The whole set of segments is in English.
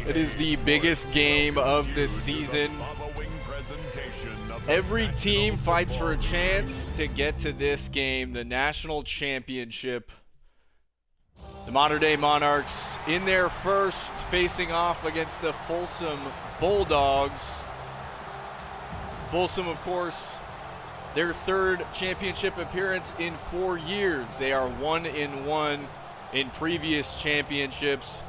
It is the biggest game of this season. Every team fights for a chance to get to this game, the national championship. The modern-day Monarchs in their first, facing off against the Folsom Bulldogs. Folsom, of course, their third championship appearance in 4 years. They are 1-1 in previous championships,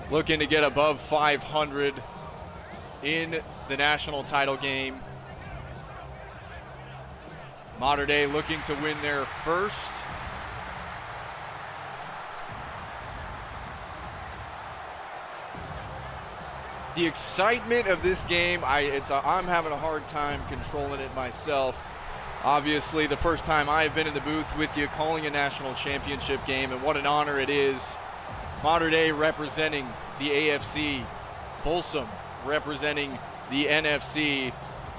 looking to get above 500 in the national title game. Modern Day looking to win their first. The excitement of this game, I'm having a hard time controlling it myself. Obviously, the first time I've been in the booth with you calling a national championship game, and what an honor it is. Modern Day representing the AFC, Folsom representing the NFC.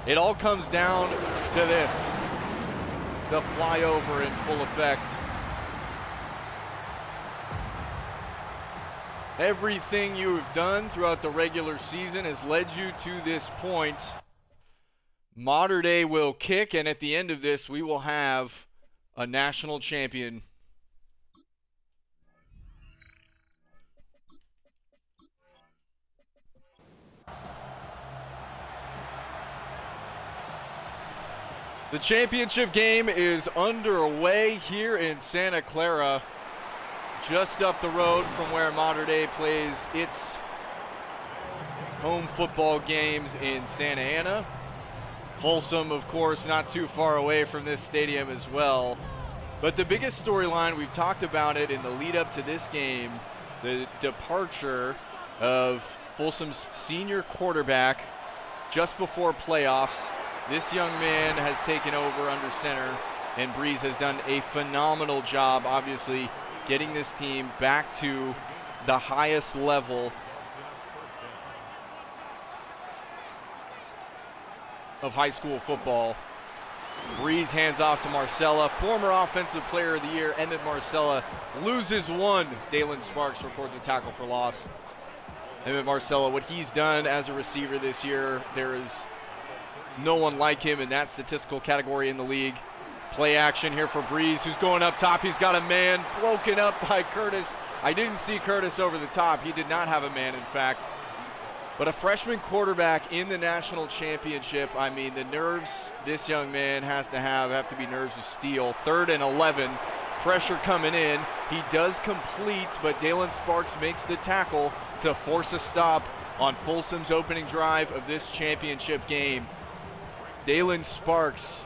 It all comes down to this, the flyover in full effect. Everything you have done throughout the regular season has led you to this point. Modern Day will kick, and at the end of this, we will have a national champion. The championship game is underway here in Santa Clara, just up the road from where Modern Day plays its home football games in Santa Ana. Folsom, of course, not too far away from this stadium as well. But the biggest storyline, we've talked about it in the lead up to this game, the departure of Folsom's senior quarterback just before playoffs. This young man has taken over under center, and Breeze has done a phenomenal job, obviously, getting this team back to the highest level of high school football. Breeze hands off to Marcella. Former Offensive Player of the Year, Emmett Marcella, loses one. Dalen Sparks records a tackle for loss. Emmett Marcella, what he's done as a receiver this year, there is no one like him in that statistical category in the league. Play action here for Breeze, who's going up top. He's got a man broken up by Curtis. I didn't see Curtis over the top. He did not have a man, in fact. But a freshman quarterback in the national championship, I mean, the nerves this young man has to be nerves of steel. 3rd and 11, pressure coming in. He does complete, but Dalen Sparks makes the tackle to force a stop on Folsom's opening drive of this championship game. Dalen Sparks,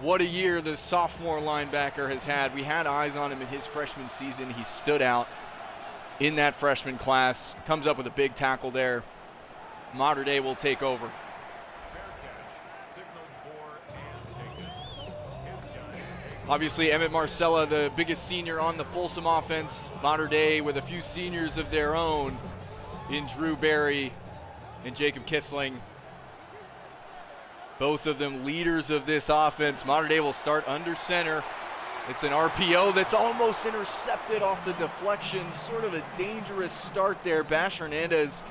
what a year the sophomore linebacker has had. We had eyes on him in his freshman season. He stood out in that freshman class. Comes up with a big tackle there. Modern Day will take over. Obviously, Emmett Marcella, the biggest senior on the Folsom offense. Modern Day with a few seniors of their own in Drew Berry and Jacob Kissling. Both of them leaders of this offense. Modern Day will start under center. It's an RPO that's almost intercepted off the deflection. Sort of a dangerous start there. Bash Hernandez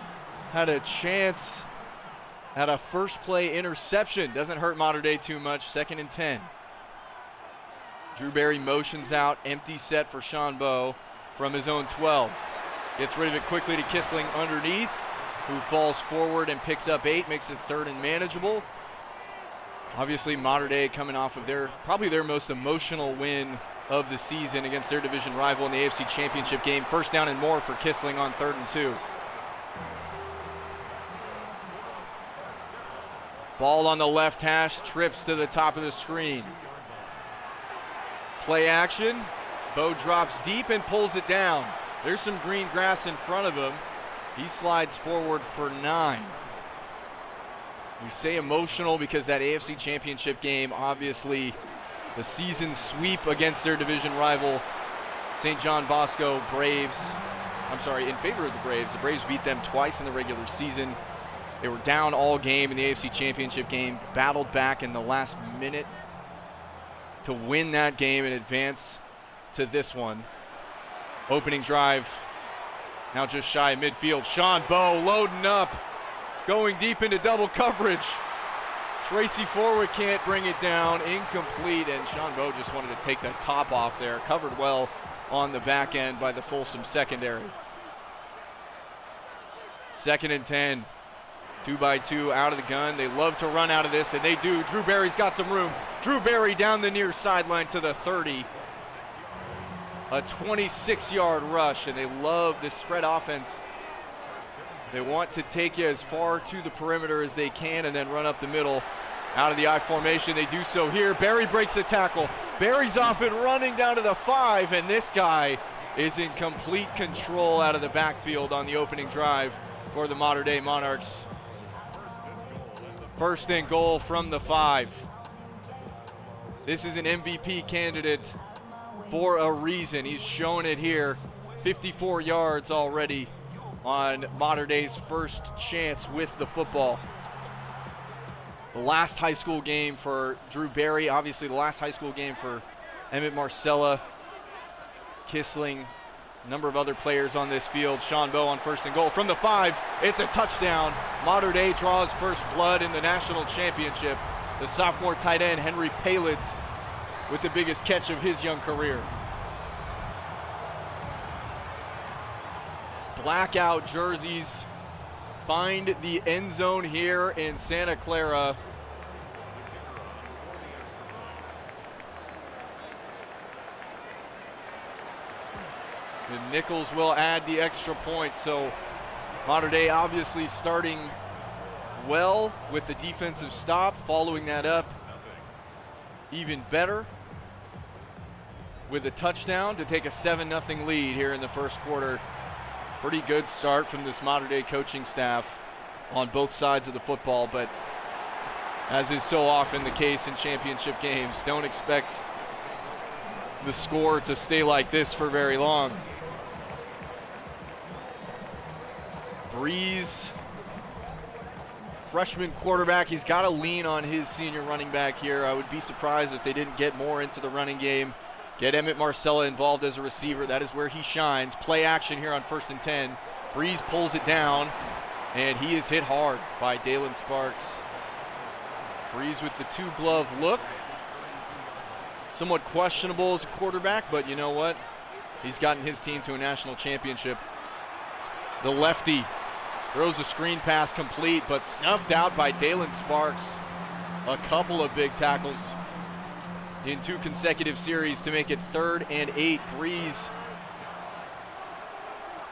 had a chance at a first play interception. Doesn't hurt Modern Day too much. 2nd and 10. Drew Berry motions out. Empty set for Sean Bowe from his own 12. Gets rid of it quickly to Kissling underneath, who falls forward and picks up 8. Makes it 3rd and manageable. Obviously, Modern Day coming off of probably their most emotional win of the season against their division rival in the AFC Championship game. 1st down and more for Kissling on 3rd and 2. Ball on the left hash, trips to the top of the screen. Play action. Bowe drops deep and pulls it down. There's some green grass in front of him. He slides forward for 9. We say emotional because that AFC Championship game, obviously the season sweep against their division rival, St. John Bosco Braves. In favor of the Braves. The Braves beat them twice in the regular season. They were down all game in the AFC Championship game, battled back in the last minute to win that game and advance to this one. Opening drive Now just shy of midfield. Sean Bowe loading up, going deep into double coverage. Tracy Forward can't bring it down, incomplete, and Sean Bowe just wanted to take the top off there. Covered well on the back end by the Folsom secondary. 2nd and 10, 2-by-2 out of the gun. They love to run out of this, and they do. Drew Barry's got some room. Drew Barry down the near sideline to the 30. A 26-yard rush, and they love this spread offense. They want to take you as far to the perimeter as they can and then run up the middle out of the I formation. They do so here. Barry breaks a tackle. Barry's off and running down to the 5, and this guy is in complete control out of the backfield on the opening drive for the Mater Dei Monarchs. 1st and goal from the 5. This is an MVP candidate for a reason. He's shown it here. 54 yards already on Mater Dei's first chance with the football. The last high school game for Drew Barry, obviously the last high school game for Emmett Marcella, Kissling, a number of other players on this field. Sean Bowe on 1st and goal from the 5. It's a touchdown. Mater Dei draws first blood in the national championship. The sophomore tight end, Henry Palitz, with the biggest catch of his young career. Blackout jerseys find the end zone here in Santa Clara. The Nichols will add the extra point, so Mater Dei obviously starting well with the defensive stop, following that up even better with a touchdown to take a 7-0 lead here in the first quarter. Pretty good start from this Mater Dei coaching staff on both sides of the football, but as is so often the case in championship games, don't expect the score to stay like this for very long. Breeze, freshman quarterback, he's got to lean on his senior running back here. I would be surprised if they didn't get more into the running game. Get Emmett Marcella involved as a receiver. That is where he shines. Play action here on 1st and 10. Breeze pulls it down, and he is hit hard by Dalen Sparks. Breeze with the 2-glove look. Somewhat questionable as a quarterback, but you know what? He's gotten his team to a national championship. The lefty throws a screen pass complete, but snuffed out by Dalen Sparks. A couple of big tackles in 2 consecutive series to make it 3rd and 8. Breeze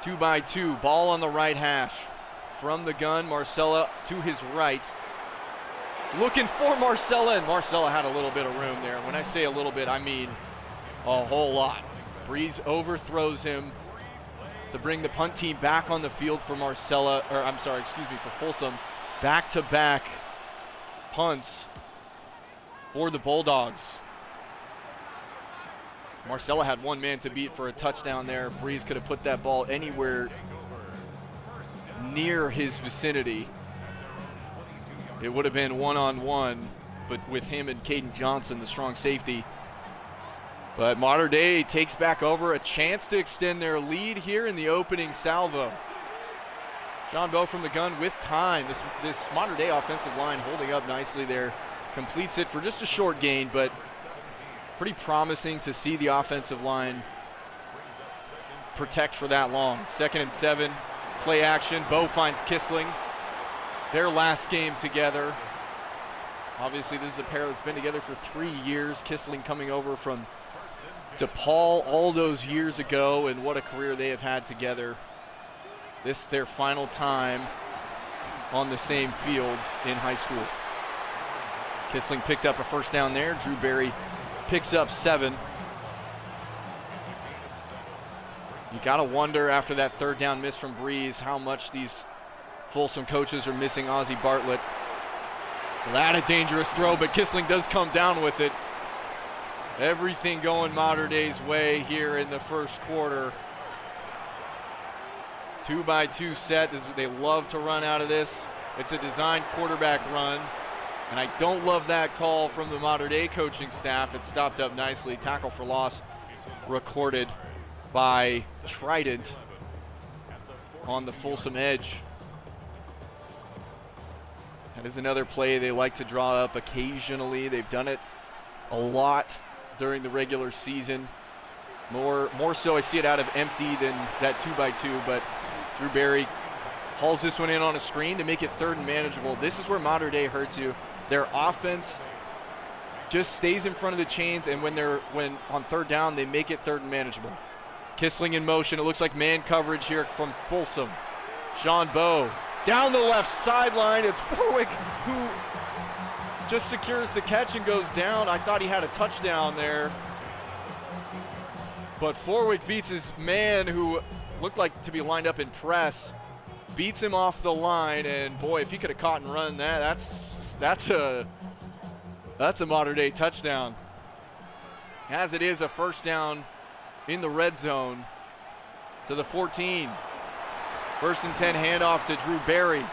2-by-2, ball on the right hash. From the gun, Marcella to his right. Looking for Marcella, and Marcella had a little bit of room there. When I say a little bit, I mean a whole lot. Breeze overthrows him to bring the punt team back on the field for for Folsom. Back-to-back punts for the Bulldogs. Marcella had one man to beat for a touchdown there. Breeze could have put that ball anywhere near his vicinity. It would have been one-on-one, but with him and Caden Johnson, the strong safety. But Mater Dei takes back over, a chance to extend their lead here in the opening salvo. Sean Bowe from the gun with time. This Mater Dei offensive line holding up nicely there. Completes it for just a short gain, but pretty promising to see the offensive line protect for that long. 2nd and 7, play action. Bowe finds Kissling. Their last game together. Obviously, this is a pair that's been together for 3 years. Kissling coming over from DePaul all those years ago, and what a career they have had together. This is their final time on the same field in high school. Kissling picked up a first down there. Drew Barry picks up 7. You gotta wonder after that 3rd down miss from Breeze how much these Folsom coaches are missing Ozzie Bartlett. Well, that a dangerous throw, but Kissling does come down with it. Everything going Mater Dei's way here in the first quarter. 2-by-2 set. They love to run out of this. It's a designed quarterback run. And I don't love that call from the Mater Dei coaching staff. It stopped up nicely. Tackle for loss recorded by Trident. on the Folsom edge. That is another play they like to draw up occasionally. They've done it a lot during the regular season. More so I see it out of empty than that 2x2, but Drew Berry hauls this one in on a screen to make it third and manageable. This is where Mater Dei hurts you. Their offense just stays in front of the chains, and when on third down, they make it third and manageable. Kissling in motion. It looks like man coverage here from Folsom. Sean Bowe down the left sideline. It's Forwick who just secures the catch and goes down. I thought he had a touchdown there. But Forwick beats his man who looked like to be lined up in press. Beats him off the line, and boy, if he could have caught and run that, that's a Mater Dei touchdown. As it is, a first down in the red zone to the 14. First and 10 handoff to Drew Berry.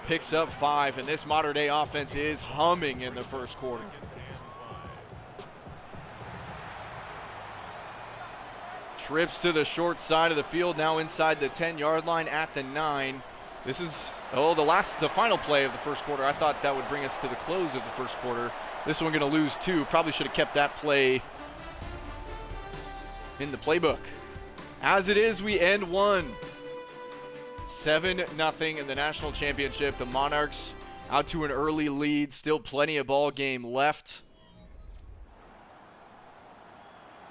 Picks up 5, and this Mater Dei offense is humming in the first quarter. Trips to the short side of the field, now inside the 10-yard line at the 9. This is, the final play of the first quarter. I thought that would bring us to the close of the first quarter. This one going to lose 2. Probably should have kept that play in the playbook. As it is, we end 1. 7-0 in the national championship. The Monarchs out to an early lead. Still plenty of ball game left.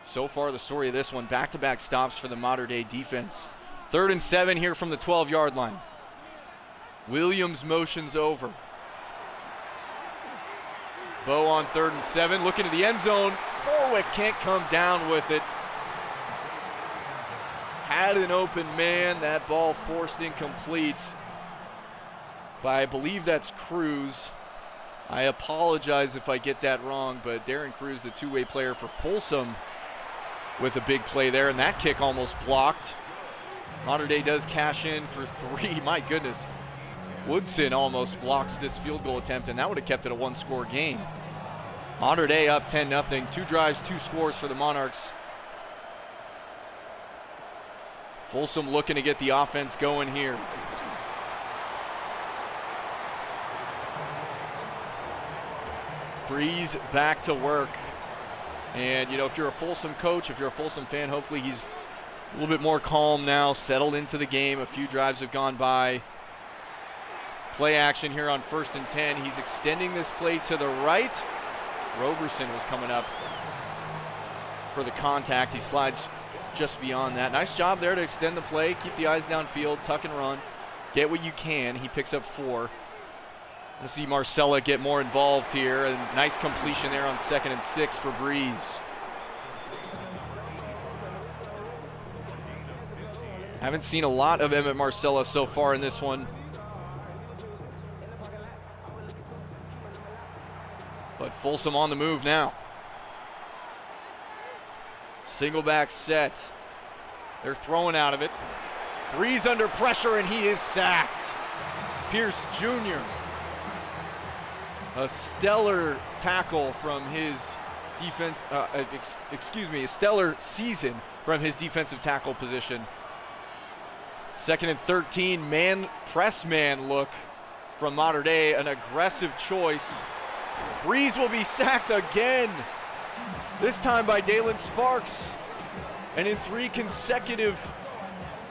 So far, the story of this one, back-to-back stops for the Mater Dei defense. 3rd and 7 here from the 12-yard line. Williams motions over. Bowe on 3rd and 7, looking to the end zone. Forwick can't come down with it. Had an open man. That ball forced incomplete by, I believe that's Cruz. I apologize if I get that wrong, but Darren Cruz, the two-way player for Folsom, with a big play there, and that kick almost blocked. Mater Dei does cash in for 3. My goodness. Woodson almost blocks this field goal attempt, and that would have kept it a one-score game. Mater Dei up 10-0. 2 drives, 2 scores for the Monarchs. Folsom looking to get the offense going here. Breeze back to work. And, you know, if you're a Folsom coach, if you're a Folsom fan, hopefully he's a little bit more calm now, settled into the game. A few drives have gone by. Play action here on 1st and 10. He's extending this play to the right. Roberson was coming up for the contact. He slides just beyond that. Nice job there to extend the play, keep the eyes downfield, tuck and run. Get what you can. He picks up 4. We'll see Marcella get more involved here. A nice completion there on 2nd and 6 for Breeze. Haven't seen a lot of Emmett Marcella so far in this one. But Folsom on the move now. Single back set. They're throwing out of it. Breeze under pressure, and he is sacked. Pierce Jr. A stellar tackle from his defense, a stellar season from his defensive tackle position. 2nd and 13, press man look from Mater Dei, an aggressive choice. Breeze will be sacked again, this time by Dalen Sparks. And in 3 consecutive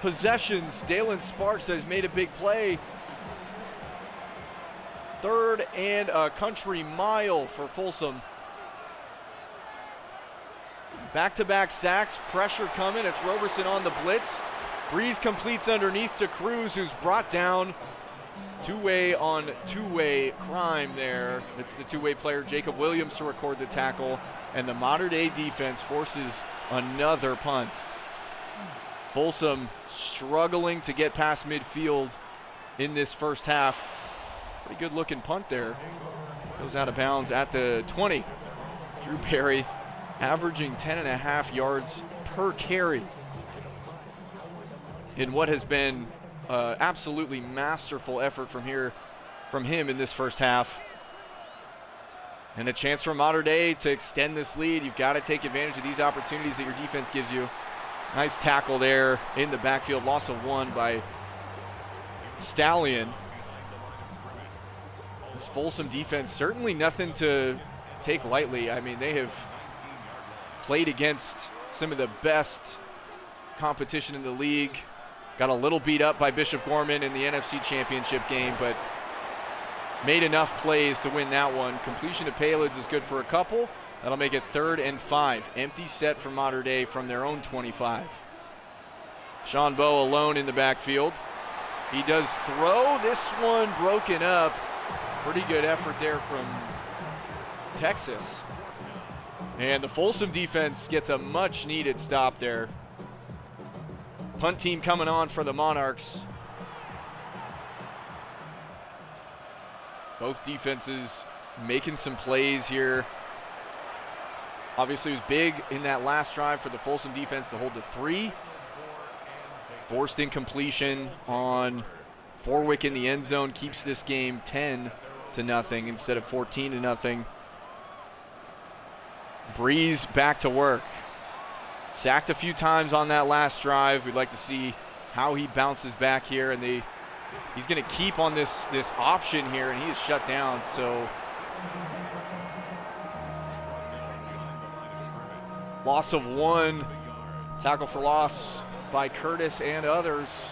possessions, Dalen Sparks has made a big play. 3rd and a country mile for Folsom. Back-to-back sacks, pressure coming. It's Roberson on the blitz. Breeze completes underneath to Cruz, who's brought down. Two-way on two-way crime there. It's the two-way player Jacob Williams to record the tackle, and the Mater Dei defense forces another punt. Folsom struggling to get past midfield in this first half. Pretty good looking punt there. Goes out of bounds at the 20. Drew Berry averaging 10.5 yards per carry in what has been absolutely masterful effort from him in this first half. And a chance for Mater Dei to extend this lead. You've got to take advantage of these opportunities that your defense gives you. Nice tackle there in the backfield. Loss of 1 by Stallion. This Folsom defense, certainly nothing to take lightly. I mean, they have played against some of the best competition in the league. Got a little beat up by Bishop Gorman in the NFC Championship game, but made enough plays to win that one. Completion of payloads is good for a couple. That'll make it 3rd and 5. Empty set for Mater Dei from their own 25. Sean Bowe alone in the backfield. He does throw. This one broken up. Pretty good effort there from Texas. And the Folsom defense gets a much needed stop there. Punt team coming on for the Monarchs. Both defenses making some plays here. Obviously, it was big in that last drive for the Folsom defense to hold to 3. Forced incompletion on Forwick in the end zone keeps this game 10-0 instead of 14-0. Breeze back to work. Sacked a few times on that last drive. We'd like to see how he bounces back here, and he's going to keep on this option here, and he is shut down. So loss of 1, tackle for loss by Curtis and others.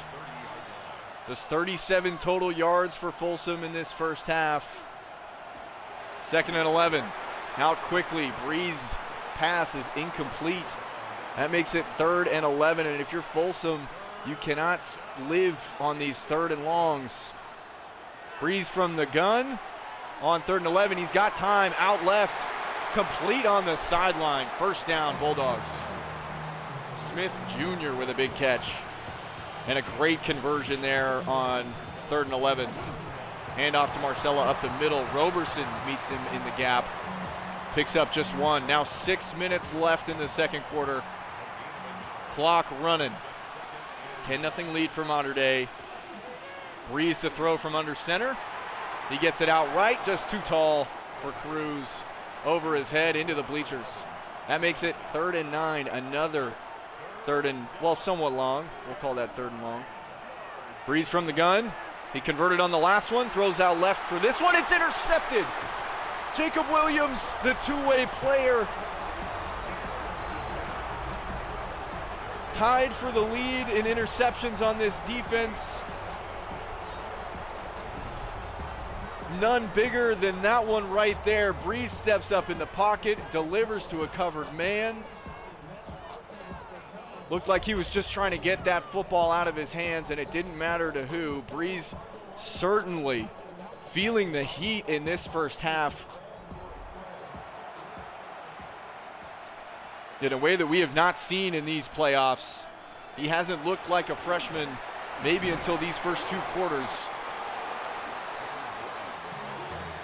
There's 37 total yards for Folsom in this first half. 2nd and 11. Out quickly. Breeze pass is incomplete. That makes it 3rd and 11. And if you're Folsom, you cannot live on these 3rd and longs. Breeze from the gun on 3rd and 11. He's got time out left. Complete on the sideline. 1st down, Bulldogs. Smith Jr. with a big catch. And a great conversion there on 3rd and 11. Handoff to Marcella up the middle. Roberson meets him in the gap. Picks up just 1. Now 6 minutes left in the second quarter. Clock running. 10-0 lead for Mater Dei. Breeze to throw from under center. He gets it out right, just too tall for Cruz. Over his head into the bleachers. That makes it 3rd and 9. Another 3rd and, well, somewhat long. We'll call that 3rd and long. Breeze from the gun. He converted on the last one. Throws out left for this one. It's intercepted. Jacob Williams, the two-way player, tied for the lead in interceptions on this defense. None bigger than that one right there. Breeze steps up in the pocket, delivers to a covered man. Looked like he was just trying to get that football out of his hands, and it didn't matter to who. Breeze certainly feeling the heat in this first half in a way that we have not seen in these playoffs. He hasn't looked like a freshman maybe until these first 2 quarters.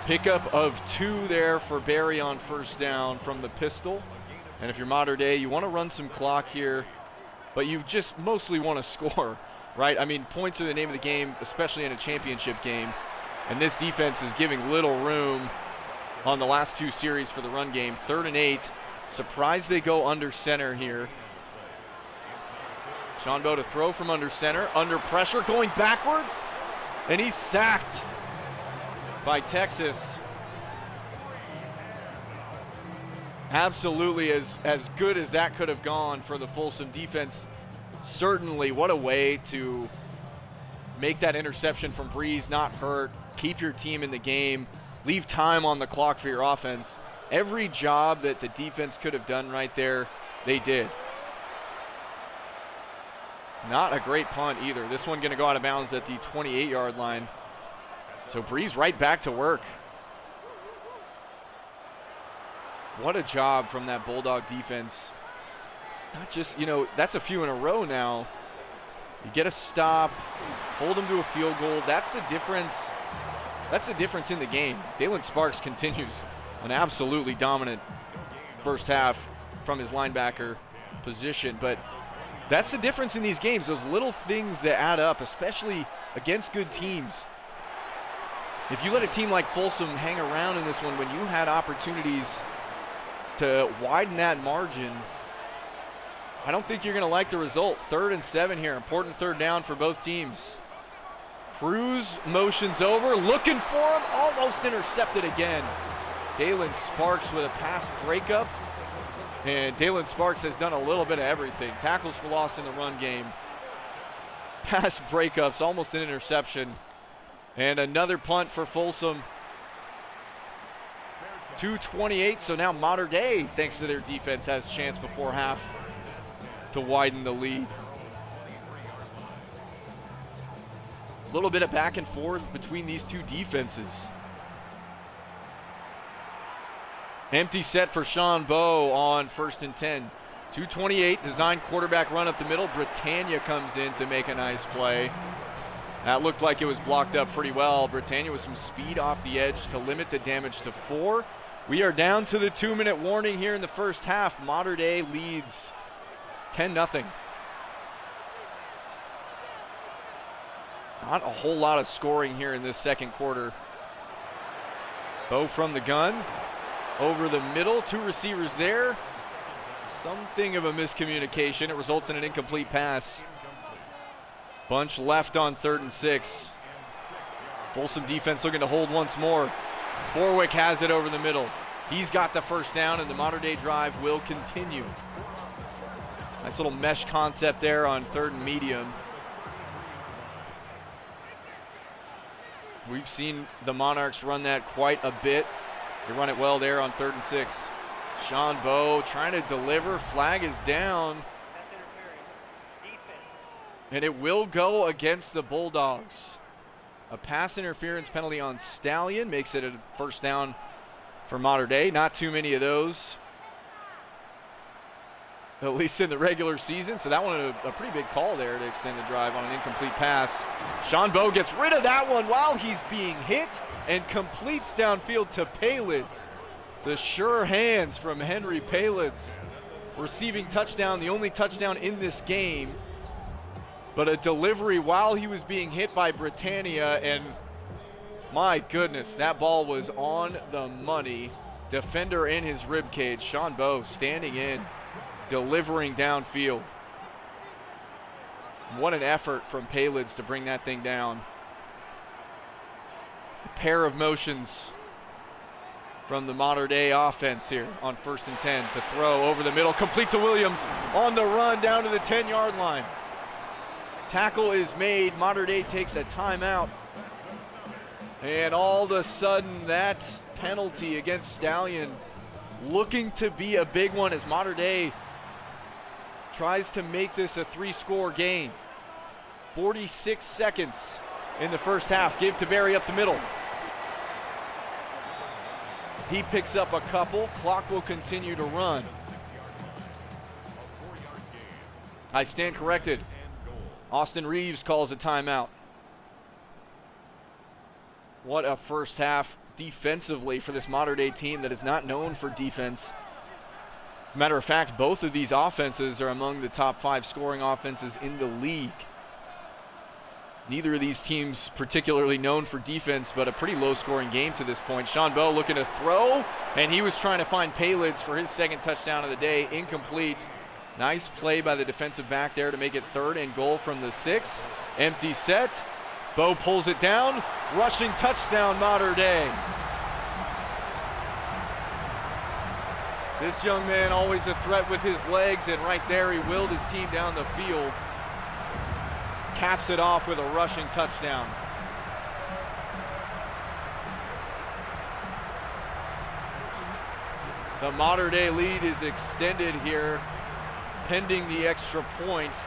Pickup of 2 there for Barry on 1st down from the pistol. And if you're Mater Dei, you want to run some clock here, but you just mostly want to score, right? I mean, points are the name of the game, especially in a championship game. And this defense is giving little room on the last 2 series for the run game. 3rd and 8. Surprised they go under center here. Sean Bowe to throw from under center. Under pressure, going backwards. And he's sacked by Texas. Absolutely as good as that could have gone for the Folsom defense. Certainly, what a way to make that interception from Breeze not hurt, keep your team in the game, leave time on the clock for your offense. Every job that the defense could have done right there, they did. Not a great punt either. This one going to go out of bounds at the 28-yard line. So Breeze right back to work. What a job from that Bulldog defense. Not just, that's a few in a row now. You get a stop, hold them to a field goal. That's the difference. That's the difference in the game. Dalen Sparks continues an absolutely dominant first half from his linebacker position. But that's the difference in these games, those little things that add up, especially against good teams. If you let a team like Folsom hang around in this one when you had opportunities to widen that margin, I don't think you're going to like the result. 3rd and 7 here. Important 3rd down for both teams. Cruz motions over, looking for him, almost intercepted again. Dalen Sparks with a pass breakup. And Dalen Sparks has done a little bit of everything. Tackles for loss in the run game. Pass breakups, almost an interception. And another punt for Folsom. 2:28, so now Modern Day, thanks to their defense, has a chance before half to widen the lead. A little bit of back and forth between these two defenses. Empty set for Sean Bowe on 1st and 10. 2:28, design quarterback run up the middle. Britannia comes in to make a nice play. That looked like it was blocked up pretty well. Britannia with some speed off the edge to limit the damage to 4. We are down to the 2-minute warning here in the first half. Modern Day leads 10-0. Not a whole lot of scoring here in this second quarter. Bowe from the gun. Over the middle, 2 receivers there. Something of a miscommunication. It results in an incomplete pass. Bunch left on 3rd and 6. Folsom defense looking to hold once more. Forwick has it over the middle. He's got the first down, and the Modern Day drive will continue. Nice little mesh concept there on 3rd and medium. We've seen the Monarchs run that quite a bit. They run it well there on 3rd and 6. Sean Bowe trying to deliver. Flag is down. And it will go against the Bulldogs. A pass interference penalty on Stallion makes it a first down for Modern Day. Not too many of those, at least in the regular season. So that one, a pretty big call there to extend the drive on an incomplete pass. Sean Bowe gets rid of that one while he's being hit and completes downfield to Palids. The sure hands from Henry Palids. Receiving touchdown, the only touchdown in this game. But a delivery while he was being hit by Britannia, and my goodness, that ball was on the money. Defender in his rib cage. Sean Bowe standing in, delivering downfield. What an effort from Palids to bring that thing down. A pair of motions from the Modern Day offense here on 1st and 10 to throw over the middle, complete to Williams on the run down to the 10-yard line. Tackle is made. Modern Day takes a timeout. And all of a sudden, that penalty against Stallion looking to be a big one as Modern Day tries to make this a 3-score game. 46 seconds in the first half. Give to Barry up the middle. He picks up a couple. Clock will continue to run. I stand corrected. Austin Reeves calls a timeout. What a first half defensively for this Modern Day team that is not known for defense. As a matter of fact, both of these offenses are among the top 5 scoring offenses in the league. Neither of these teams particularly known for defense, but a pretty low-scoring game to this point. Sean Bowe looking to throw, and he was trying to find Palids for his second touchdown of the day. Incomplete. Nice play by the defensive back there to make it 3rd and goal from the 6. Empty set. Bowe pulls it down. Rushing touchdown, Modern Day. This young man always a threat with his legs, and right there he willed his team down the field. Caps it off with a rushing touchdown. The Modern Day lead is extended here, pending the extra point.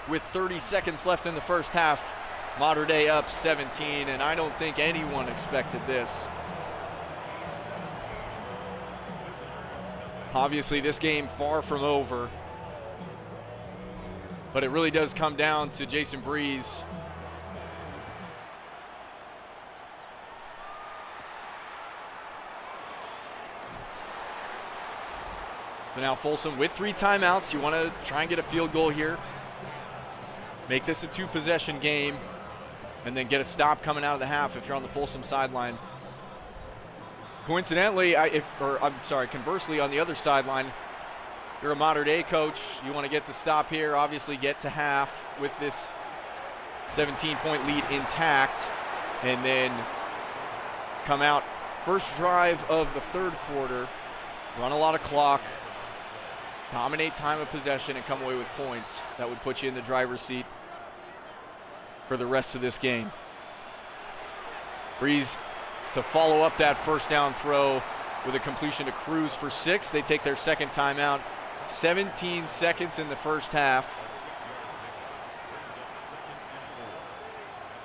With 30 seconds left in the first half, Modern Day up 17, and I don't think anyone expected this. Obviously, this game far from over, but it really does come down to Jason Breeze. But now Folsom with 3 timeouts. You want to try and get a field goal here. Make this a 2-possession game. and then get a stop coming out of the half if you're on the Folsom sideline. Coincidentally, conversely, on the other sideline, you're a Mater Dei coach. You want to get the stop here, obviously get to half with this 17-point lead intact, and then come out first drive of the third quarter, run a lot of clock, dominate time of possession, and come away with points. That would put you in the driver's seat for the rest of this game. Breeze to follow up that first down throw with a completion to Cruz for 6. They take their second timeout. 17 seconds in the first half.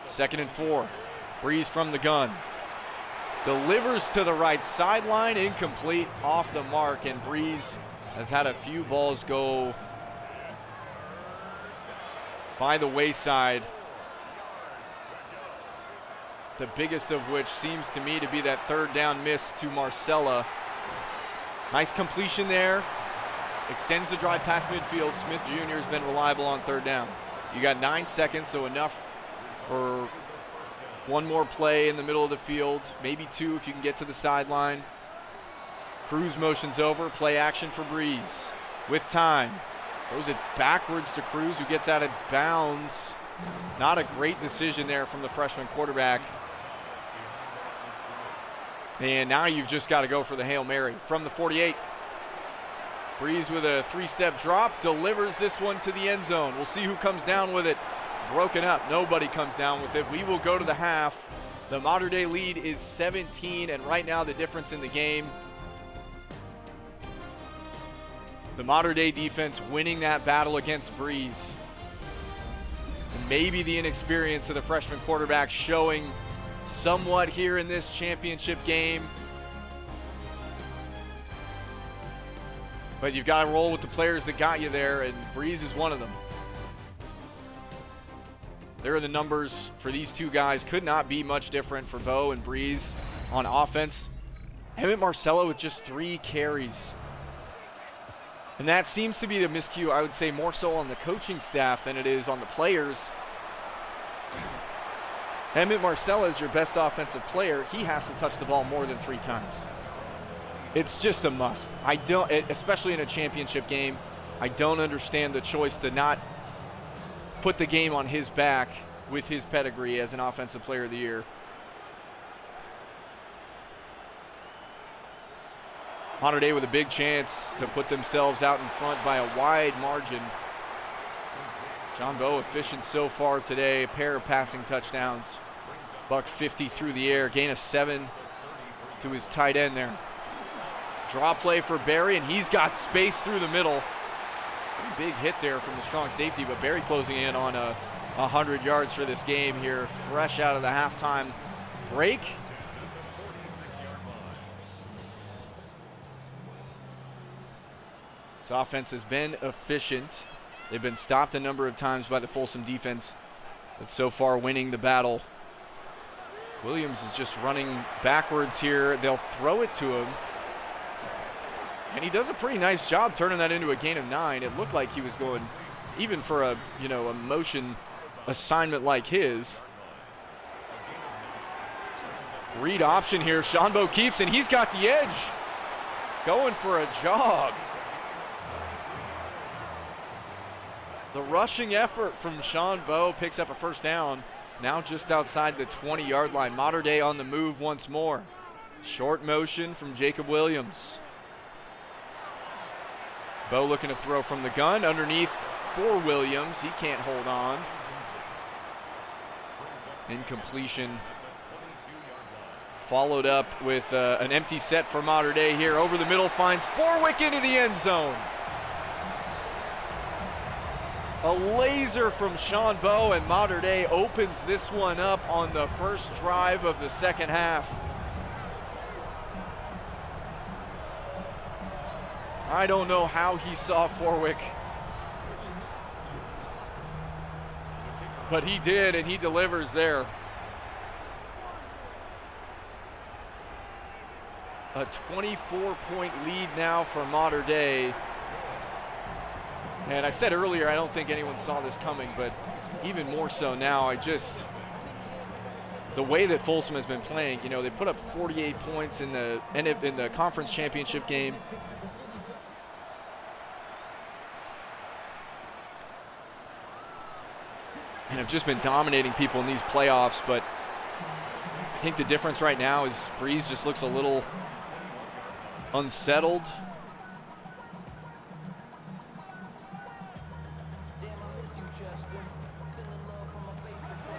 2nd and 4. Breeze from the gun. Delivers to the right sideline, incomplete, off the mark, and Breeze has had a few balls go by the wayside. The biggest of which seems to me to be that third down miss to Marcella. Nice completion there. Extends the drive past midfield. Smith Jr. has been reliable on third down. You got 9 seconds, so enough for one more play in the middle of the field, maybe 2 if you can get to the sideline. Cruz motions over, play action for Breeze. With time, throws it backwards to Cruz, who gets out of bounds. Not a great decision there from the freshman quarterback. And now you've just got to go for the Hail Mary from the 48. Breeze with a 3-step drop, delivers this one to the end zone. We'll see who comes down with it. Broken up, nobody comes down with it. We will go to the half. The Mater Dei lead is 17, and right now the difference in the game, the Mater Dei defense winning that battle against Breeze. And maybe the inexperience of the freshman quarterback showing somewhat here in this championship game. But you've got to roll with the players that got you there, and Breeze is one of them. There are the numbers for these two guys. Could not be much different for Bo and Breeze on offense. Emmett Marcella with just 3 carries. And that seems to be the miscue, I would say, more so on the coaching staff than it is on the players. Emmett Marcella is your best offensive player. He has to touch the ball more than 3 times. It's just a must. Especially in a championship game, I don't understand the choice to not put the game on his back with his pedigree as an offensive player of the year. Mater Dei with a big chance to put themselves out in front by a wide margin. John Bo efficient so far today, a pair of passing touchdowns. $150 through the air, gain of 7 to his tight end there. Draw play for Barry, and he's got space through the middle. Pretty big hit there from the strong safety, but Barry closing in on 100 yards for this game here, fresh out of the halftime break. This offense has been efficient. They've been stopped a number of times by the Folsom defense, but so far winning the battle. Williams is just running backwards here. They'll throw it to him. And he does a pretty nice job turning that into a gain of 9. It looked like he was going, even for a motion assignment like his. Read option here. Sean Bo keeps, and he's got the edge. Going for a jog. The rushing effort from Sean Bo picks up a first down. Now just outside the 20-yard line. Mater Dei on the move once more. Short motion from Jacob Williams. Bo looking to throw from the gun. Underneath for Williams. He can't hold on. Incompletion. Followed up with an empty set for Mater Dei here. Over the middle, finds Forwick into the end zone. A laser from Sean Bo, and Mater Dei opens this one up on the first drive of the second half. I don't know how he saw Forwick, but he did, and he delivers there. A 24-point lead now for Mater Dei. And I said earlier, I don't think anyone saw this coming, but even more so now, the way that Folsom has been playing, you know, they put up 48 points in the conference championship game. And have just been dominating people in these playoffs, but I think the difference right now is Breeze just looks a little unsettled.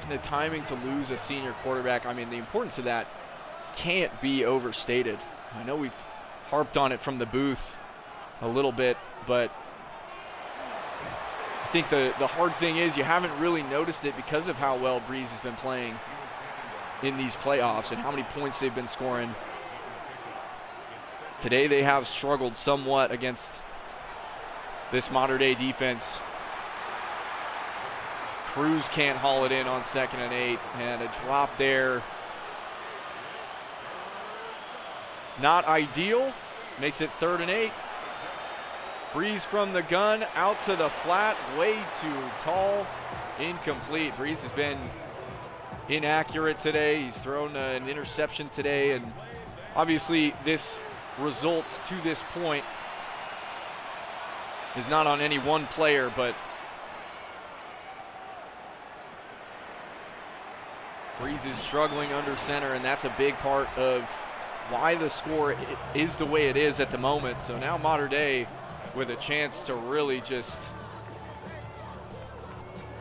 And the timing to lose a senior quarterback, I mean, the importance of that can't be overstated. I know we've harped on it from the booth a little bit, but I think the hard thing is you haven't really noticed it because of how well Breeze has been playing in these playoffs and how many points they've been scoring. Today they have struggled somewhat against this modern-day defense. Cruz can't haul it in on 2nd and 8, and a drop there. Not ideal, makes it 3rd and 8. Breeze from the gun, out to the flat, way too tall, incomplete. Breeze has been inaccurate today. He's thrown an interception today, and obviously this result to this point is not on any one player, but Breeze is struggling under center, and that's a big part of why the score is the way it is at the moment. So now Mater Dei with a chance to really just,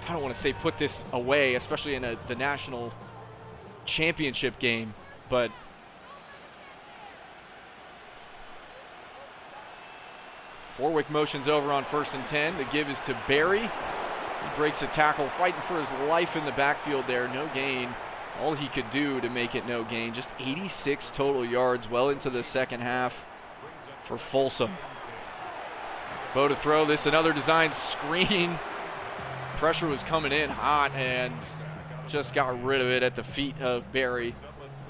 I don't want to say put this away, especially in the national championship game, but Forwick motions over on 1st and 10. The give is to Barry. He breaks a tackle, fighting for his life in the backfield there. No gain. All he could do to make it no gain. Just 86 total yards well into the second half for Folsom. Bo to throw. This another design screen. Pressure was coming in hot and just got rid of it at the feet of Barry.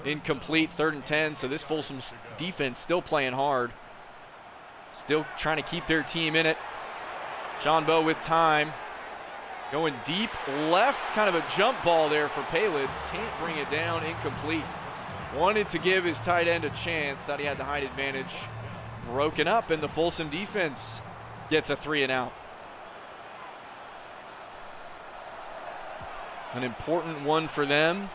Incomplete, 3rd and 10. So this Folsom defense still playing hard. Still trying to keep their team in it. John Bowe with time. Going deep left, kind of a jump ball there for Palitz. Can't bring it down, incomplete. Wanted to give his tight end a chance. Thought he had the height advantage. Broken up, and the Folsom defense gets a 3 and out. An important one for them.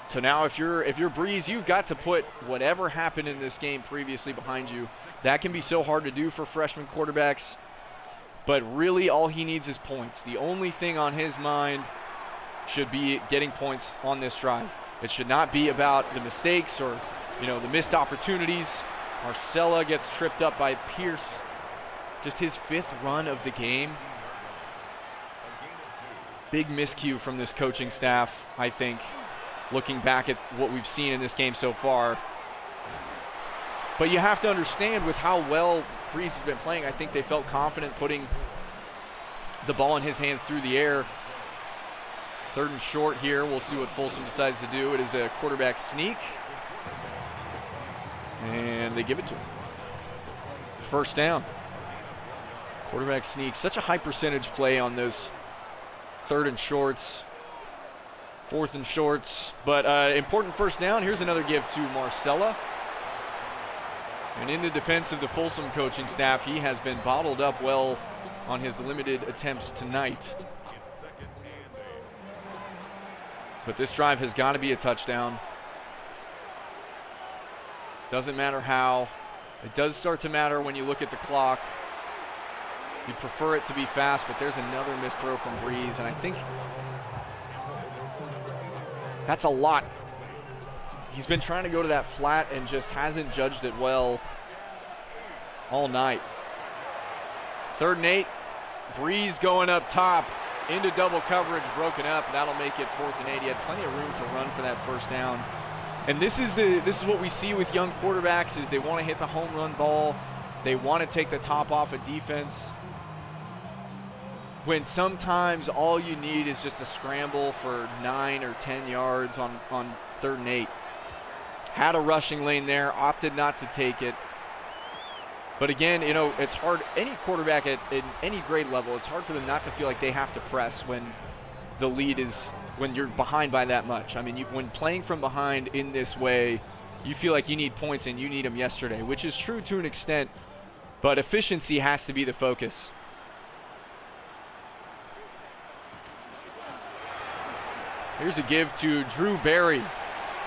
So now if you're Breeze, you've got to put whatever happened in this game previously behind you. That can be so hard to do for freshman quarterbacks, but really all he needs is points. The only thing on his mind should be getting points on this drive. It should not be about the mistakes or, you know, the missed opportunities. Marcella gets tripped up by Pierce. Just his 5th run of the game. Big miscue from this coaching staff, I think, looking back at what we've seen in this game so far. But you have to understand with how well Breeze has been playing, I think they felt confident putting the ball in his hands through the air. 3rd and short here. We'll see what Folsom decides to do. It is a quarterback sneak. And they give it to him. 1st down. Quarterback sneak. Such a high percentage play on those 3rd and shorts. 4th and shorts. But important 1st down. Here's another give to Marcella. And in the defense of the Folsom coaching staff, he has been bottled up well on his limited attempts tonight. But this drive has got to be a touchdown. Doesn't matter how. It does start to matter when you look at the clock. You'd prefer it to be fast, but there's another missed throw from Breeze, and I think that's a lot. He's been trying to go to that flat and just hasn't judged it well all night. 3rd and 8. Breeze going up top into double coverage, broken up. That'll make it 4th and 8. He had plenty of room to run for that 1st down. And this is what we see with young quarterbacks is they want to hit the home run ball. They want to take the top off a defense. When sometimes all you need is just a scramble for 9 or 10 yards on 3rd and 8. Had a rushing lane there, opted not to take it. But again, it's hard. Any quarterback at any grade level, it's hard for them not to feel like they have to press when the lead is, when you're behind by that much. I mean, when playing from behind in this way, you feel like you need points and you need them yesterday, which is true to an extent, but efficiency has to be the focus. Here's a give to Drew Berry,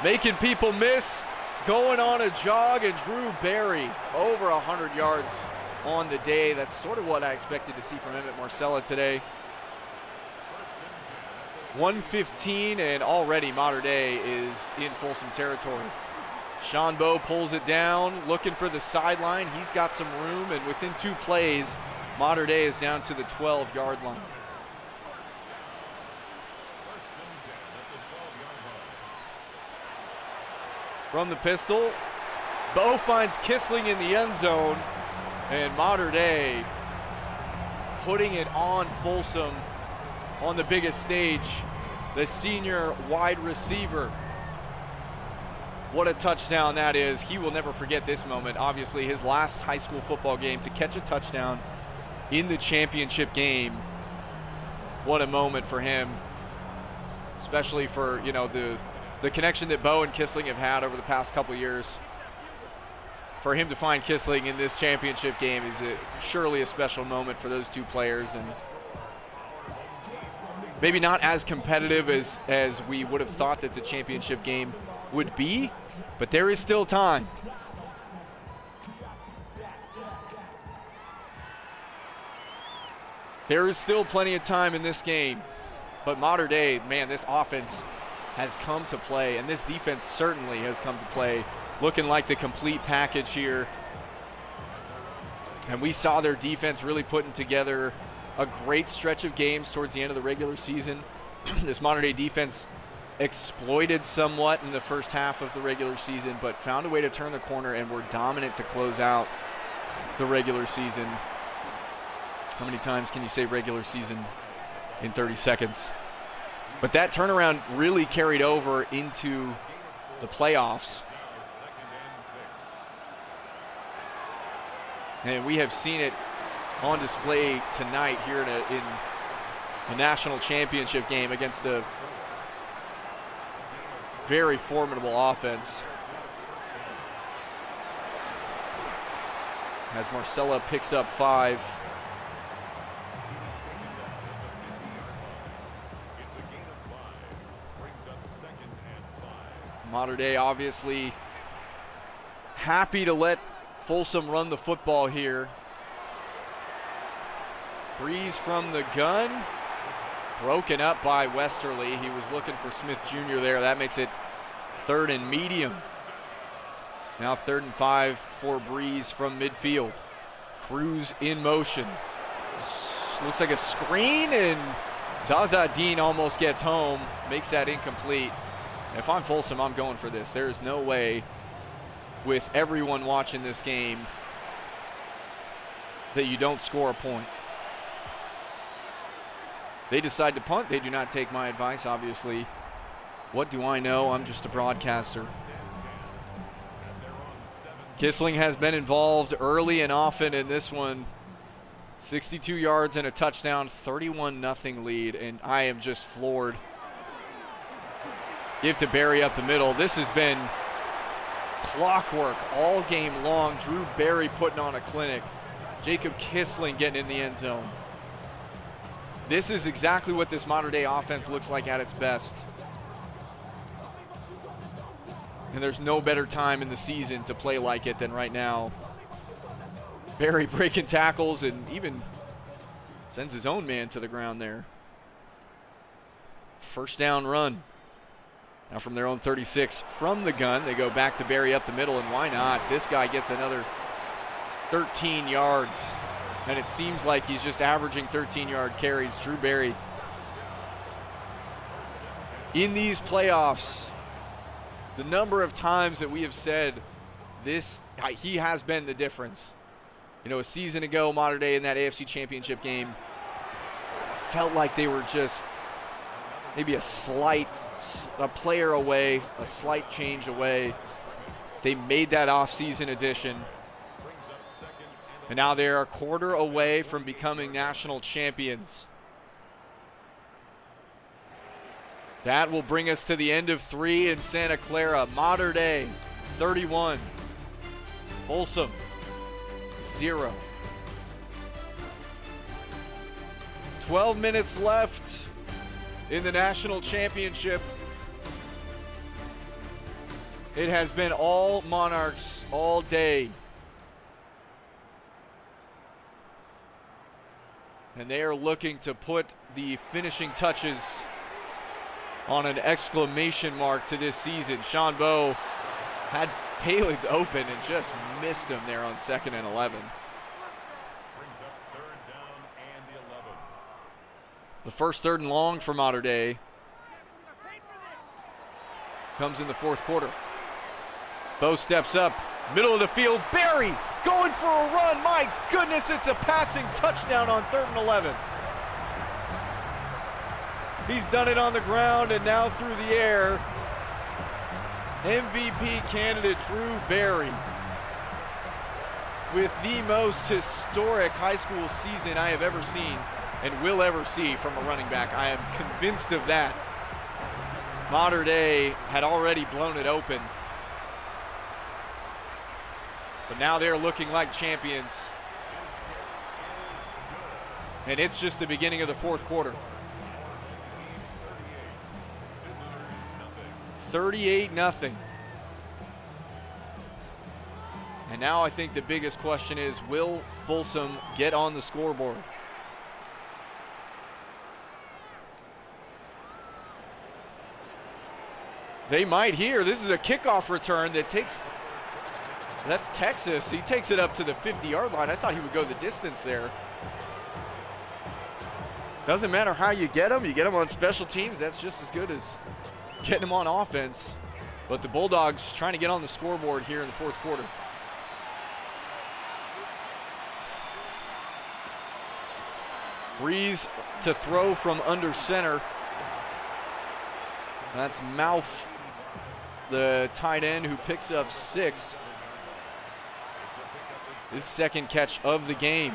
making people miss, going on a jog, and Drew Berry over 100 yards on the day. That's sort of what I expected to see from Emmett Marcella today. 1:15, and already Mater Dei is in Folsom territory. Sean Bowe pulls it down, looking for the sideline. He's got some room, and within 2 plays, Mater Dei is down to the 12-yard line. From the pistol, Bowe finds Kissling in the end zone, and Mater Dei putting it on Folsom on the biggest stage. The senior wide receiver. What a touchdown that is. He will never forget this moment. Obviously, his last high school football game, to catch a touchdown in the championship game. What a moment for him, especially for, the connection that Bowe and Kissling have had over the past couple years. For him to find Kissling in this championship game is surely a special moment for those two players, and maybe not as competitive as we would have thought that the championship game would be, but there is still time. There is still plenty of time in this game, but Mater Dei, man, this offense has come to play, and this defense certainly has come to play, looking like the complete package here. And we saw their defense really putting together a great stretch of games towards the end of the regular season. This Mater Dei defense exploited somewhat in the first half of the regular season, but found a way to turn the corner and were dominant to close out the regular season. How many times can you say regular season in 30 seconds? But that turnaround really carried over into the playoffs. And we have seen it on display tonight here in a national championship game against a very formidable offense. As Marcella picks up 5. Mater Dei obviously happy to let Folsom run the football here. Breeze from the gun, broken up by Westerly. He was looking for Smith Jr. there. That makes it 3rd and medium. Now 3rd and 5 for Breeze from midfield. Cruz in motion. Looks like a screen, and Zaza Dean almost gets home, makes that incomplete. If I'm Folsom, I'm going for this. There is no way, with everyone watching this game, that you don't score a point. They decide to punt. They do not take my advice, obviously. What do I know? I'm just a broadcaster. Kissling has been involved early and often in this one. 62 yards and a touchdown, 31-0 lead, and I am just floored. Give to Berry up the middle. This has been clockwork all game long. Drew Berry putting on a clinic. Jacob Kissling getting in the end zone. This is exactly what this Mater Dei offense looks like at its best. And there's no better time in the season to play like it than right now. Berry breaking tackles and even sends his own man to the ground there. First down run. Now from their own 36 from the gun, they go back to Berry up the middle, and why not? This guy gets another 13 yards, and it seems like he's just averaging 13-yard carries. Drew Berry in these playoffs, the number of times that we have said this, he has been the difference. A season ago, Mater Dei in that AFC Championship game felt like they were just maybe a player away, a slight change away. They made that off-season addition. And now they're a quarter away from becoming national champions. That will bring us to the end of 3 in Santa Clara. Mater Dei, 31. Folsom, 0. 12 minutes left in the national championship. It has been all Monarchs all day. And they are looking to put the finishing touches on an exclamation mark to this season. Sean Bowe had Palin's open and just missed him there on 2nd and 11. The first 3rd and long for Mater Dei comes in the 4th quarter. Bowe steps up, middle of the field. Barry going for a run. My goodness, it's a passing touchdown on 3rd and 11. He's done it on the ground and now through the air. MVP candidate Drew Barry with the most historic high school season I have ever seen and will ever see from a running back. I am convinced of that. Mater Dei had already blown it open, but now they're looking like champions. And it's just the beginning of the 4th quarter. 38-0. And now I think the biggest question is, will Folsom get on the scoreboard? They might here. This is a kickoff return that takes, that's Texas. He takes it up to the 50-yard line. I thought he would go the distance there. Doesn't matter how you get them on special teams. That's just as good as getting them on offense. But the Bulldogs trying to get on the scoreboard here in the 4th quarter. Breeze to throw from under center. That's Mouth, the tight end, who picks up 6. His 2nd catch of the game.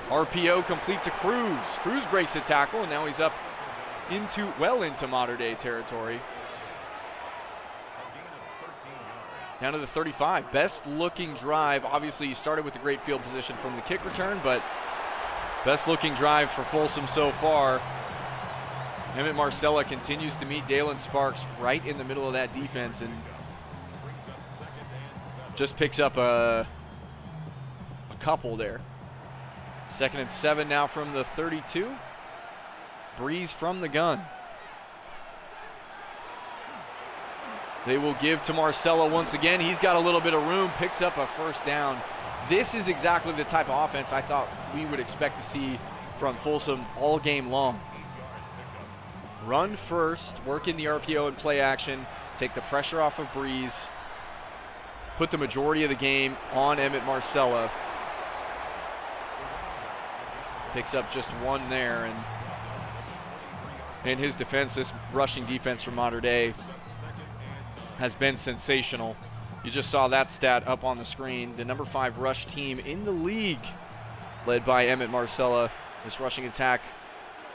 RPO complete to Cruz. Cruz breaks a tackle, and now he's up well into Mater Dei territory. Down to the 35. Best looking drive. Obviously, you started with the great field position from the kick return, but best looking drive for Folsom so far. Emmett Marcella continues to meet Dalen Sparks right in the middle of that defense and just picks up a couple there. 2nd and 7 now from the 32. Breeze from the gun. They will give to Marcella once again. He's got a little bit of room, picks up a 1st down. This is exactly the type of offense I thought we would expect to see from Folsom all game long. Run first, work in the RPO and play action, take the pressure off of Breeze, put the majority of the game on Emmett Marcella. Picks up just 1 there, and in his defense, this rushing defense from Mater Dei has been sensational. You just saw that stat up on the screen. The number 5 rush team in the league, led by Emmett Marcella. This rushing attack,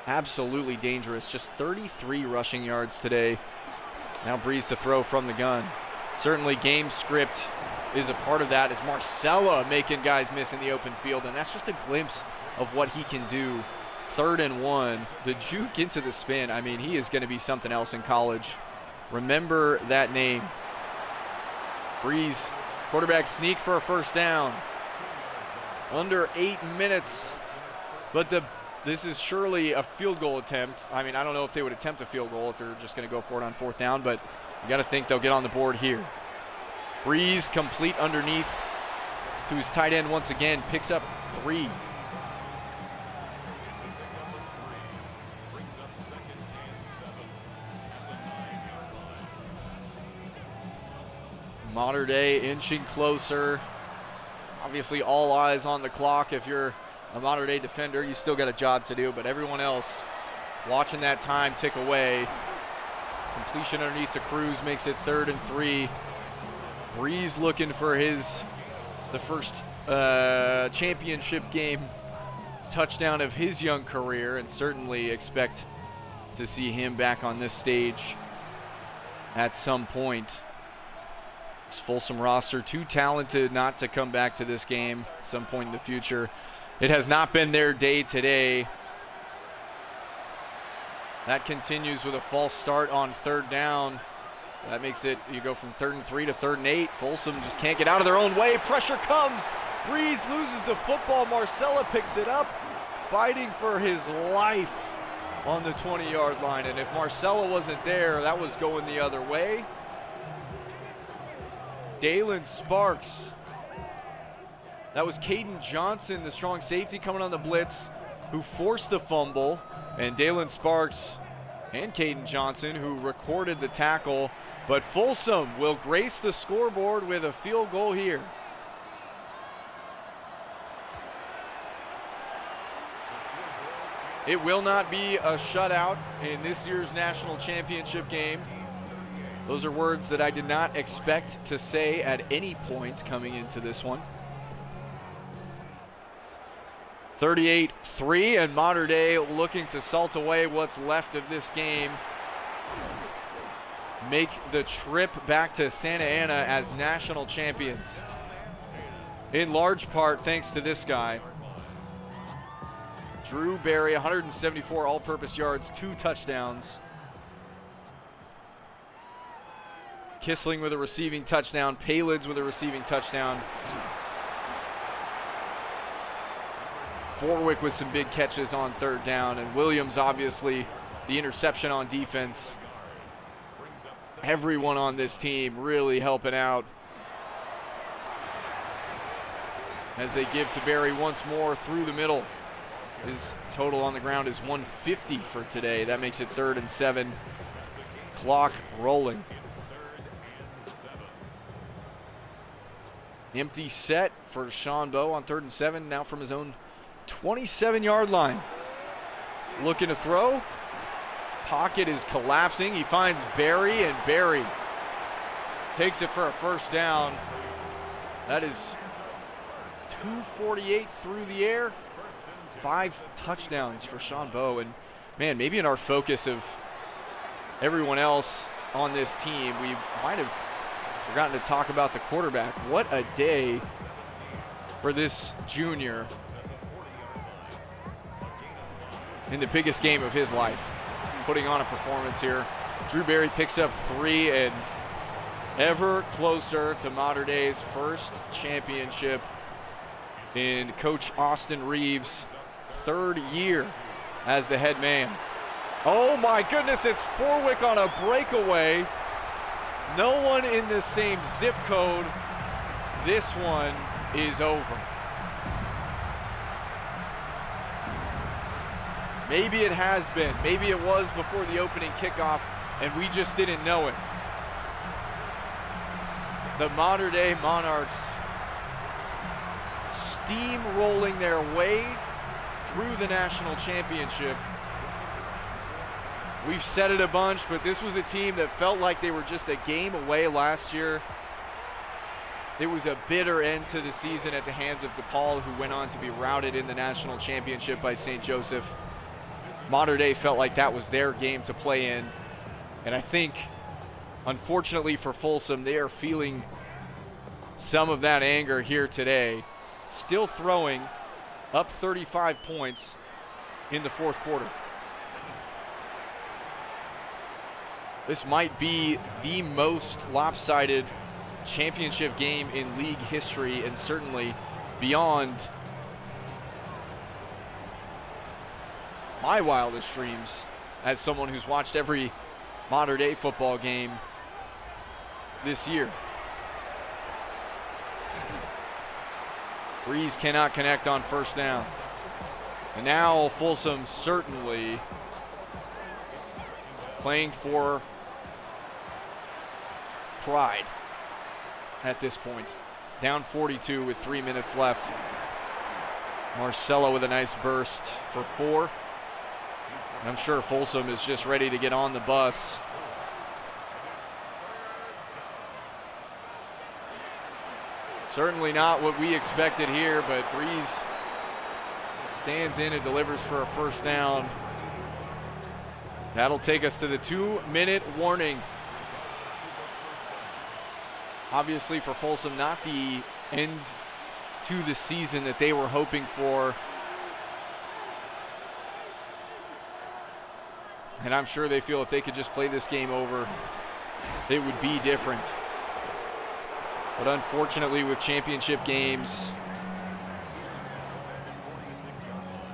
absolutely dangerous. Just 33 rushing yards today. Now Breeze to throw from the gun. Certainly game script is a part of that, as Marcella making guys miss in the open field, and that's just a glimpse of what he can do. 3rd and 1, the juke into the spin. I mean, he is going to be something else in college. Remember that name. Breeze, quarterback sneak for a 1st down. Under 8 minutes, but this is surely a field goal attempt. I mean, I don't know if they would attempt a field goal if they're just going to go for it on 4th down, but you got to think they'll get on the board here. Breeze complete underneath to his tight end once again, picks up 3. Mater Dei inching closer. Obviously all eyes on the clock. If you're a Mater Dei defender, you still got a job to do, but everyone else watching that time tick away. Completion underneath to Cruz makes it 3rd and 3. Breeze looking for his the first championship game touchdown of his young career, and certainly expect to see him back on this stage at some point. This Folsom roster too talented not to come back to this game at some point in the future. It has not been their day today. That continues with a false start on third down. So that makes it, you go from 3rd and 3 to 3rd and 8. Folsom just can't get out of their own way. Pressure comes. Breeze loses the football. Marcella picks it up, fighting for his life on the 20-yard line. And if Marcella wasn't there, that was going the other way. Dalen Sparks. That was Caden Johnson, the strong safety, coming on the blitz, who forced the fumble. And Dalen Sparks and Caden Johnson, who recorded the tackle. But Folsom will grace the scoreboard with a field goal here. It will not be a shutout in this year's national championship game. Those are words that I did not expect to say at any point coming into this one. 38-3, and Mater Dei looking to salt away what's left of this game. Make the trip back to Santa Ana as national champions. In large part thanks to this guy. Drew Berry, 174 all-purpose yards, 2 touchdowns. Kissling with a receiving touchdown. Palids with a receiving touchdown. Forwick with some big catches on third down. And Williams, obviously, the interception on defense. Everyone on this team really helping out as they give to Berry once more through the middle. His total on the ground is 150 for today. That makes it 3rd and 7. Clock rolling. Empty set for Sean Bowe on 3rd and 7, now from his own 27-yard line. Looking to throw. Pocket is collapsing. He finds Berry, and Berry takes it for a first down. That is 248 through the air. 5 touchdowns for Sean Bowe. And man, maybe in our focus of everyone else on this team, we might have forgotten to talk about the quarterback. What a day for this junior in the biggest game of his life, putting on a performance here. Drew Berry picks up 3, and ever closer to Mater Dei's first championship in Coach Austin Reeves' 3rd year as the head man. Oh my goodness, it's Forwick on a breakaway. No one in the same zip code. This one is over. Maybe it has been. Maybe it was before the opening kickoff and we just didn't know it. The Mater Dei Monarchs steamrolling their way through the national championship. We've said it a bunch, but this was a team that felt like they were just a game away last year. It was a bitter end to the season at the hands of DePaul, who went on to be routed in the national championship by St. Joseph. Mater Dei felt like that was their game to play in. And I think, unfortunately for Folsom, they are feeling some of that anger here today. Still throwing, up 35 points in the 4th quarter. This might be the most lopsided championship game in league history, and certainly beyond my wildest dreams as someone who's watched every Mater Dei football game this year. Breeze cannot connect on first down. And now Folsom certainly playing for pride at this point. Down 42 with 3 minutes left. Marcella with a nice burst for 4. And I'm sure Folsom is just ready to get on the bus. Certainly not what we expected here, but Breeze stands in and delivers for a first down. That'll take us to the 2-minute warning. Obviously for Folsom, not the end to the season that they were hoping for. And I'm sure they feel if they could just play this game over, it would be different. But unfortunately with championship games,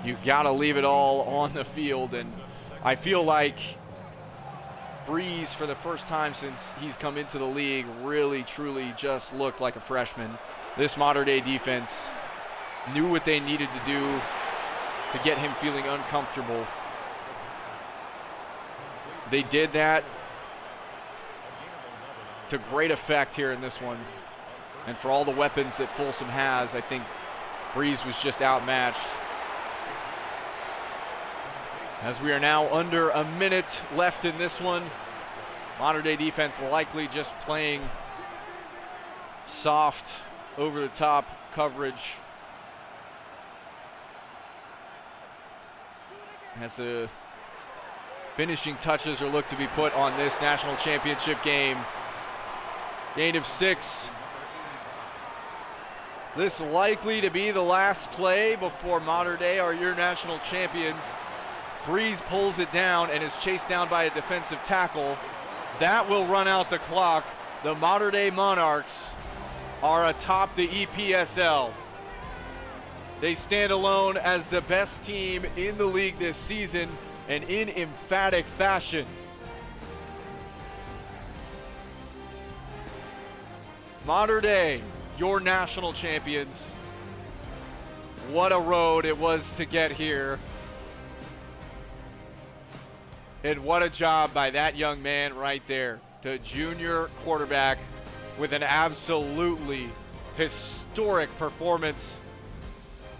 you've got to leave it all on the field. And I feel like Breeze, for the first time since he's come into the league, really, truly just looked like a freshman. This modern-day defense knew what they needed to do to get him feeling uncomfortable. They did that to great effect here in this one. And for all the weapons that Folsom has, I think Breeze was just outmatched. As we are now under a minute left in this one, modern-day defense likely just playing soft, over-the-top coverage. As the finishing touches are looked to be put on this national championship game. Gain of 6. This likely to be the last play before Mater Dei are your national champions. Breeze pulls it down and is chased down by a defensive tackle. That will run out the clock. The Mater Dei Monarchs are atop the EPSL. They stand alone as the best team in the league this season, and in emphatic fashion. Mater Dei, your national champions. What a road it was to get here. And what a job by that young man right there, the junior quarterback, with an absolutely historic performance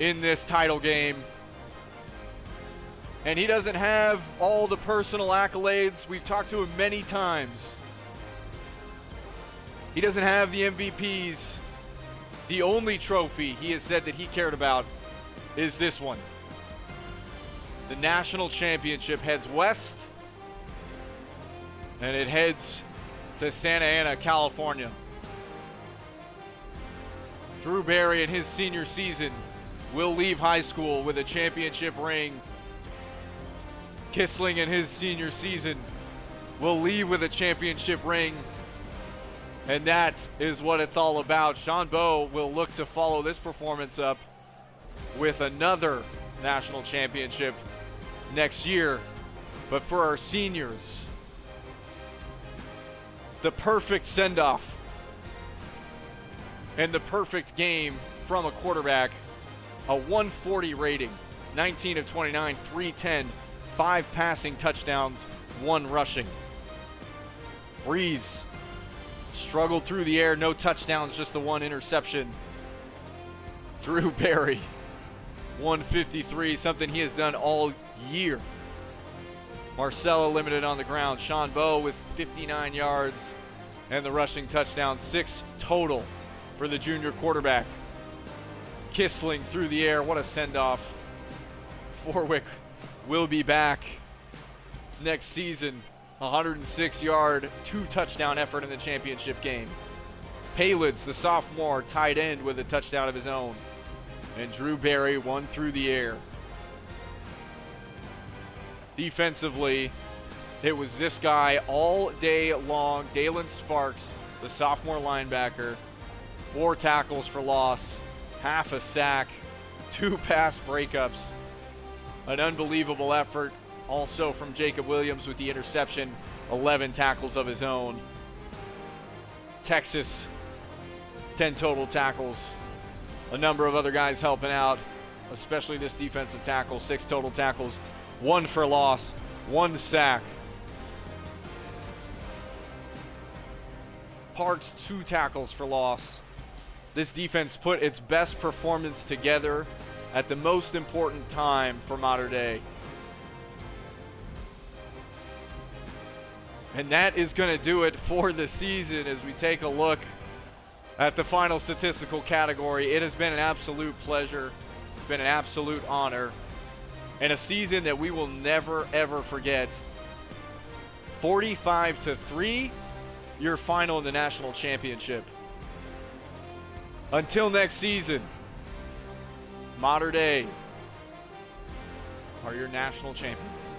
in this title game. And he doesn't have all the personal accolades. We've talked to him many times. He doesn't have the MVPs. The only trophy he has said that he cared about is this one. The national championship heads west, and it heads to Santa Ana, California. Drew Barry in his senior season will leave high school with a championship ring. Kissling in his senior season will leave with a championship ring. And that is what it's all about. Sean Bowe will look to follow this performance up with another national championship next year. But for our seniors, the perfect send-off and the perfect game from a quarterback, a 140 rating, 19 of 29, 310, 5 passing touchdowns, 1 rushing. Breeze struggled through the air, no touchdowns, just the 1 interception. Drew Barry, 153, something he has done all year. Marcella limited on the ground. Sean Bowe with 59 yards and the rushing touchdown, 6 total for the junior quarterback. Kissling through the air, what a send-off. Forwick will be back next season. 106-yard, 2-touchdown effort in the championship game. Palids, the sophomore, tight end with a touchdown of his own. And Drew Barry, 1 through the air. Defensively, it was this guy all day long. Dalen Sparks, the sophomore linebacker. 4 tackles for loss, half a sack, 2 pass breakups. An unbelievable effort also from Jacob Williams with the interception, 11 tackles of his own. Texas, 10 total tackles. A number of other guys helping out, especially this defensive tackle, 6 total tackles, 1 for loss, 1 sack. Parks, 2 tackles for loss. This defense put its best performance together at the most important time for Mater Dei. And that is going to do it for the season as we take a look at the final statistical category. It has been an absolute pleasure. It's been an absolute honor. And a season that we will never, ever forget. 45-3, your final in the national championship. Until next season, Mater Dei are your national champions.